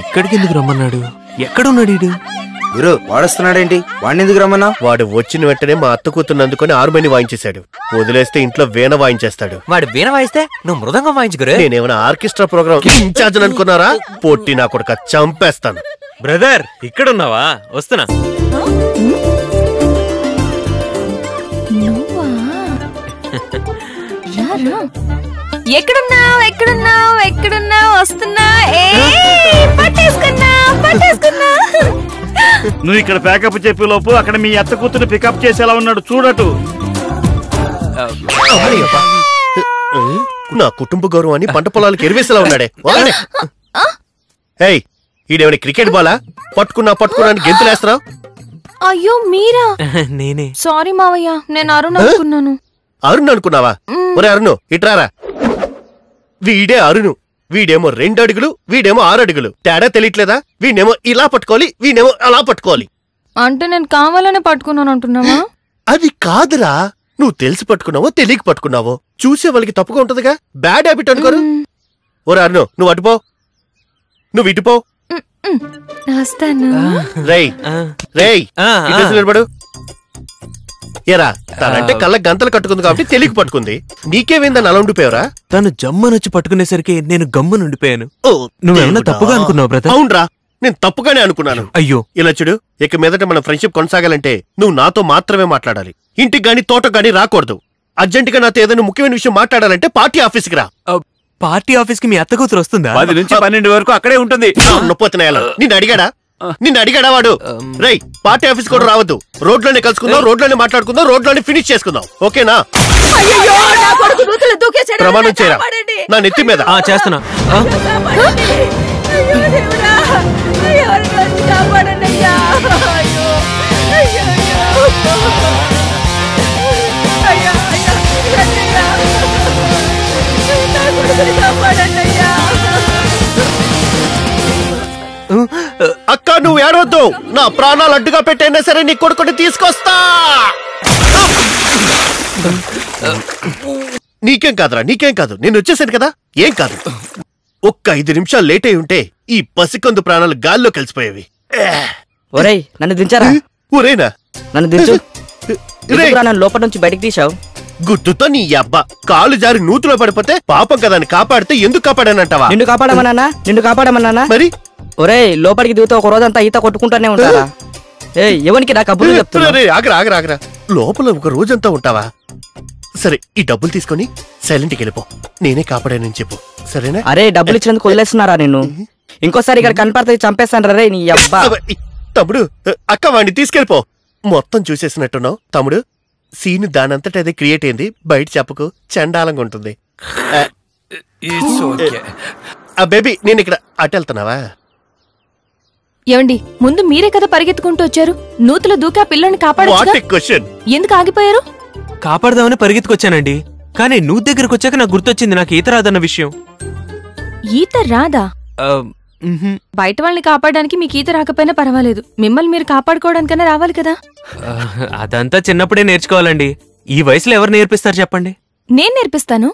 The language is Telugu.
ఇక్కడికి ఎందుకు రమ్మన్నాడు? ఎక్కడున్నాడు వీడు? గురు వాడొస్తున్నాడేంటి? వాడిని ఎందుకు రమ్మన్నా? వాడు వచ్చిన వెంటనే మా అత్త కూతురు అందుకొని ఆర్మని వాయించేశాడు. వదిలేస్తే ఇంట్లో వీణ వాయించేస్తాడు. వాడు వీణ వాయిస్తే నువ్వు మృదంగం వాయించుకురే. నేనేమైనా ఆర్కెస్ట్రా ప్రోగ్రామ్ ఇన్ఛార్జ్ అనుకున్నారా? పొట్టి నా కొడుక చంపేస్తాను. బ్రదర్ ఇక్కడున్నావా? వస్తున్నా. ఎక్కడున్నావు ఎక్కడున్నావు ఎక్కడున్నావు? వస్తున్నా. పట్టేసుకున్నా పట్టేసుకున్నా. నువ్వు ఇక్కడ ప్యాకప్ చెప్పే లోపు అక్కడ మీ అత్త కూతురు పికప్ చేసేలా ఉన్నాడు చూడటు. నా కుటుంబ గౌరవాన్ని పంట పొలాలకు ఎరివేసేలా ఉన్నాడే. ఏయ్, ఈడేమని క్రికెట్ బాలా? పట్టుకున్నా గెంతులేస్తున్నావు? అయ్యో మీరా? నేనే. సారీ మావయ్య, నేను అరుణ్ అనుకున్నాను. అరుణ్ అనుకున్నావా? ఒరే అరుణ్ ఇట్రారా. వీడే అరుణు. వీడేమో 2 అడుగులు, వీడేమో 6 అడుగులు. తేడా తెలియట్లేదా? వీడేమో ఇలా పట్టుకోవాలి, వీడేమో అలా పట్టుకోవాలి. అంటే నేను కావాలనే పట్టుకున్నాను అంటున్నావా? అది కాదురా, నువ్వు తెలిసి పట్టుకున్నావో తెలియక పట్టుకున్నావో చూసే వాళ్ళకి తప్పుగా ఉంటదిగా. బ్యాడ్ హ్యాబిట్ అనుకోరు. ఒరే అరుణు నువ్వు అటుపో, నువ్వు ఇటుపో. వస్తాను. రేయ్ రేయ్ నిలబడు. ఎరా తనంటే కళ్ళ గంతలు కట్టుకుంది కాబట్టి తెలియక పట్టుకుంది. నీకేమైందని అలా ఉండిపోయావరా? తను జమ్మనొచ్చి పట్టుకునేసరికి నేను గమ్మునుండిపోయాను. నువ్వేమన్నా తప్పుగా అనుకున్నావు బ్రదర్? అవునరా, నేను తప్పుగానే అనుకున్నాను. అయ్యో ఇలా చూడు, ఇక మీదట మన ఫ్రెండ్షిప్ కొనసాగాలంటే నువ్వు నాతో మాత్రమే మాట్లాడాలి. ఇంటికి గాని తోటకు గాని రాకూడదు. అర్జెంట్ గా నాతో ఏదైనా ముఖ్యమైన విషయం మాట్లాడాలంటే పార్టీ ఆఫీస్కి రా. పార్టీ ఆఫీస్ కి మీ అత్త కూతురు వస్తుందా? 10 నుంచి 12 వరకు అక్కడే ఉంటుంది. నిన్ను అడిగాడా వాడు? రేయ్ పార్టీ ఆఫీస్ కూడా రావద్దు. రోడ్లోనే కలుసుకుందాం, రోడ్లోనే మాట్లాడుకుందాం, రోడ్లోనే ఫినిష్ చేసుకుందాం. ఓకేనా? ప్రమాణం చేయరా నా నెత్తి మీద. చేస్తున్నా. అక్క నువ్వు ఏడవద్దు. నా ప్రాణాలు అడ్డుగా పెట్టైనా సరే నీ కొడుకుని తీసుకొస్తా. నీకేం కాదురా, నీకేం కాదు. నేను వచ్చేసాను కదా, ఏం కాదు. ఒక్క 5 నిమిషాలు లేట్ అయి ఉంటే ఈ పసికందు ప్రాణాలు గాల్లో కలిసిపోయేవి. ఒరేయ్ నన్ను దించారా? ఊరేనా నన్ను దించు. నన్ను లోపల నుంచి బయటికి తీసావు. గుర్తుతో నీ అబ్బా కాలు జారి నూతులో పడిపోతే పాపం కదా అని కాపాడితే ఎందుకు కాపాడానంటావా? నిన్ను కాపాడమన్నానా? మరి ఒరేయ్ లోపలికి దిగుతా ఒక రోజంతా ఈత కొట్టుకుంటానే ఉంటారా? ఎవరికి నా కబుర్లు చెప్తున్నా? ఆగరా లోపల ఒక రోజంతా ఉంటావా? సరే ఈ డబ్బులు తీసుకొని సైలెంట్కి వెళ్ళిపో. నేనే కాపాడానని చెప్పు, సరేనా? అరే డబ్బులు ఇచ్చినందుకు వదిలేస్తున్నారా నిన్ను? ఇంకోసారి ఇక్కడ కనపడితే చంపేస్తాను రే నీ అబ్బా. తమ్ముడు అక్క వాడిని తీసుకెళ్ళిపో. మొత్తం చూసేసినట్టున్నావు తమ్ముడు. సీన్ దానంతట అదే క్రియేట్ అయింది, బయట చెప్పకు, చండాలంగా ఉంటుంది. బేబీ నేను ఇక్కడ అటు వెళ్తున్నావా? ఏమండి ముందు మీరే కదా పరిగెత్తుకుంటూ వచ్చారు. నూతులో దూకా పిల్లని కాపాడొచ్చుగా. ఎందుకు ఆగిపోయారు? కాపాడదామని పరిగెత్తుకొచ్చానండి, కానీ నువ్వు దగ్గరకు వచ్చాక నాకు గుర్తొచ్చింది నాకు ఈత రాదన్న విషయం. ఈత రాదా? బయట వాళ్ళని కాపాడడానికి మీకు ఈత రాకపోయినా పర్వాలేదు, మిమ్మల్ని మీరు కాపాడుకోవడానికైనా రావాలి కదా. అదంతా చిన్నప్పుడే నేర్చుకోవాలండి. ఈ వయసులో ఎవరు నేర్పిస్తారు చెప్పండి? నేను నేర్పిస్తాను.